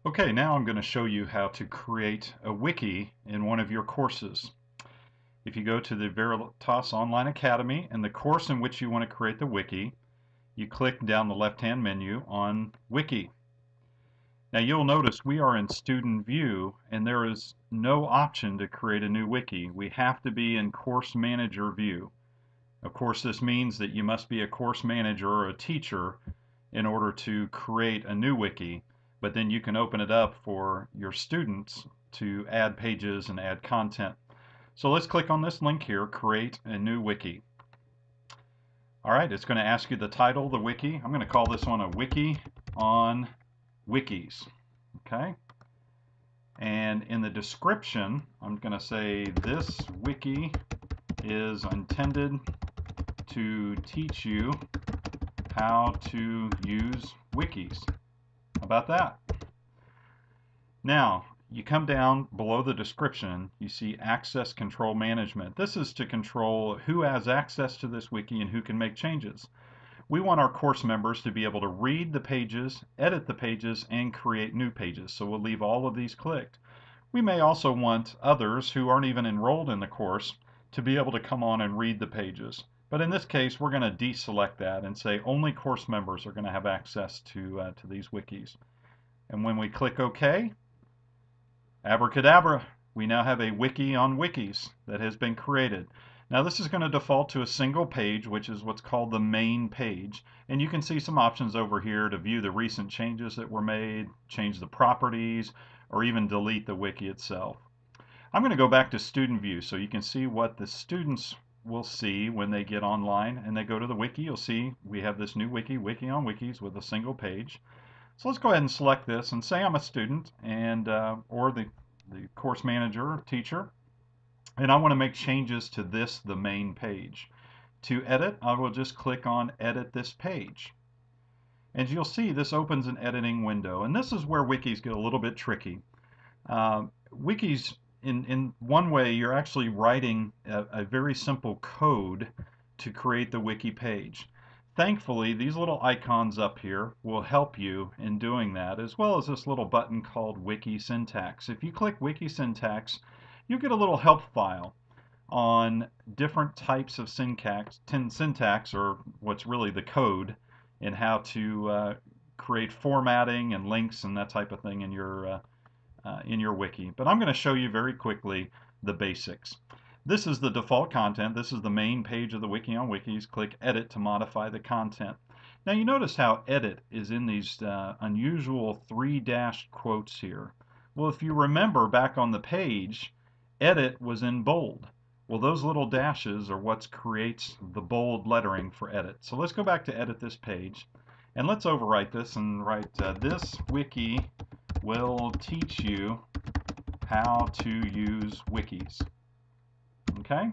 Okay, now I'm going to show you how to create a wiki in one of your courses. If you go to the Veritas Online Academy and the course in which you want to create the wiki, you click down the left-hand menu on Wiki. Now you'll notice we are in Student View and there is no option to create a new wiki. We have to be in Course Manager view. Of course, this means that you must be a course manager or a teacher in order to create a new wiki, but then you can open it up for your students to add pages and add content. So let's click on this link here, create a new wiki. All right, it's going to ask you the title of the wiki. I'm going to call this one a wiki on wikis. Okay. And in the description, I'm going to say this wiki is intended to teach you how to use wikis. How about that? Now, you come down below the description, you see access control management. This is to control who has access to this wiki and who can make changes. We want our course members to be able to read the pages, edit the pages, and create new pages. So we'll leave all of these clicked. We may also want others who aren't even enrolled in the course to be able to come on and read the pages. But in this case, we're going to deselect that and say only course members are going to have access to these wikis. And when we click OK, abracadabra, we now have a wiki on wikis that has been created. Now this is going to default to a single page, which is what's called the main page. And you can see some options over here to view the recent changes that were made, change the properties, or even delete the wiki itself. I'm going to go back to student view so you can see what the students will see when they get online and they go to the wiki. You'll see we have this new wiki, Wiki on Wikis, with a single page. So let's go ahead and select this and say I'm a student and or the course manager or teacher, and I want to make changes to this, the main page. To edit, I will just click on Edit this page. As you'll see, this opens an editing window, and this is where wikis get a little bit tricky. Wikis, in one way, you're actually writing a very simple code to create the wiki page. Thankfully, these little icons up here will help you in doing that, as well as this little button called Wiki Syntax. If you click Wiki Syntax, you get a little help file on different types of syntax, or what's really the code, and how to create formatting and links and that type of thing in your wiki. But I'm going to show you very quickly the basics. This is the default content. This is the main page of the Wiki on Wikis. Click Edit to modify the content. Now you notice how Edit is in these unusual 3-dashed quotes here. Well, if you remember back on the page, Edit was in bold. Well, those little dashes are what creates the bold lettering for Edit. So let's go back to Edit this page, and let's overwrite this and write this wiki will teach you how to use wikis. Okay?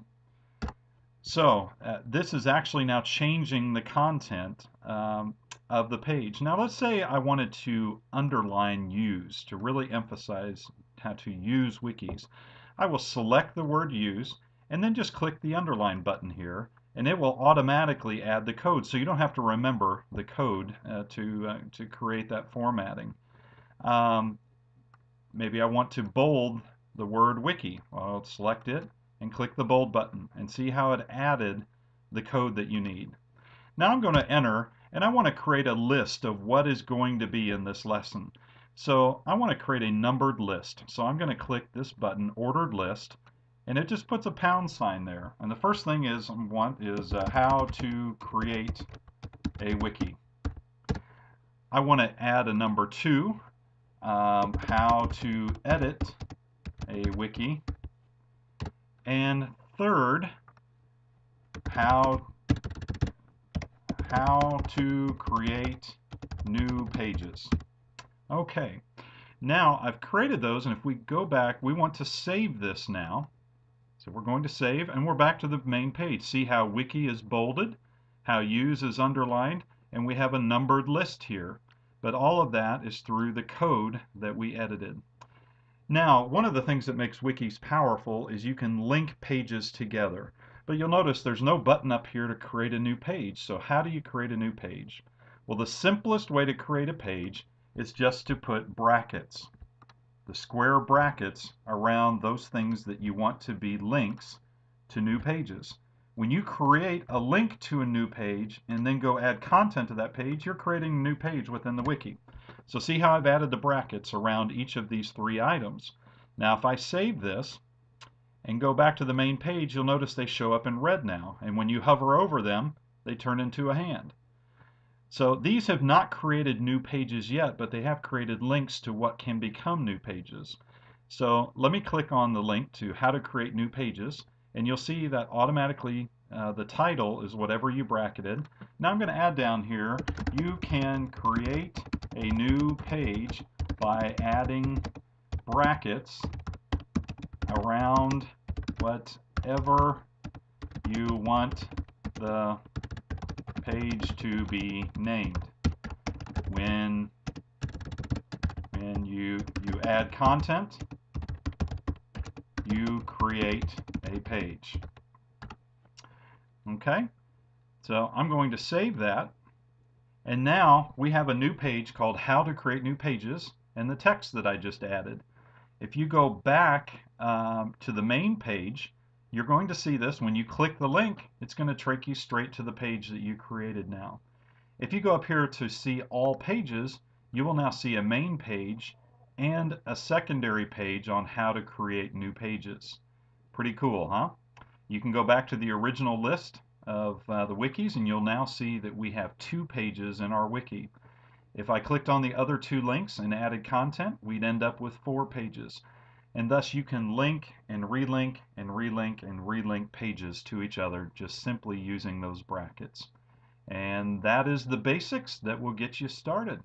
So this is actually now changing the content of the page. Now let's say I wanted to underline use to really emphasize how to use wikis. I will select the word use and then just click the underline button here, and it will automatically add the code, so you don't have to remember the code to create that formatting. Maybe I want to bold the word wiki. Well, I'll select it and click the bold button and see how it added the code that you need. Now I'm going to enter, and I want to create a list of what is going to be in this lesson. So I want to create a numbered list. So I'm going to click this button, Ordered List, and it just puts a pound sign there. And the first thing I want is how to create a wiki. I want to add a number 2, how to edit a wiki. And third, how to create new pages. Okay, now I've created those, and if we go back, we want to save this now. So we're going to save, and we're back to the main page. See how wiki is bolded, how use is underlined, and we have a numbered list here. But all of that is through the code that we edited. Now, one of the things that makes wikis powerful is you can link pages together. But you'll notice there's no button up here to create a new page. So how do you create a new page? Well, the simplest way to create a page is just to put brackets, the square brackets around those things that you want to be links to new pages. When you create a link to a new page and then go add content to that page, you're creating a new page within the wiki. So see how I've added the brackets around each of these three items. Now if I save this and go back to the main page, you'll notice they show up in red now, and when you hover over them, they turn into a hand. So these have not created new pages yet, but they have created links to what can become new pages. So let me click on the link to how to create new pages, and you'll see that automatically the title is whatever you bracketed. Now I'm going to add down here, you can create a new page by adding brackets around whatever you want the page to be named. When you add content, you create a page. Okay, so I'm going to save that, and now we have a new page called How to Create New Pages and the text that I just added. If you go back to the main page, you're going to see this. When you click the link, it's going to take you straight to the page that you created now. If you go up here to see all pages, you will now see a main page and a secondary page on how to create new pages. Pretty cool, huh? You can go back to the original list of the wikis, and you'll now see that we have 2 pages in our wiki. If I clicked on the other 2 links and added content, we'd end up with 4 pages. And thus you can link and relink and relink and relink pages to each other just simply using those brackets. And that is the basics that will get you started.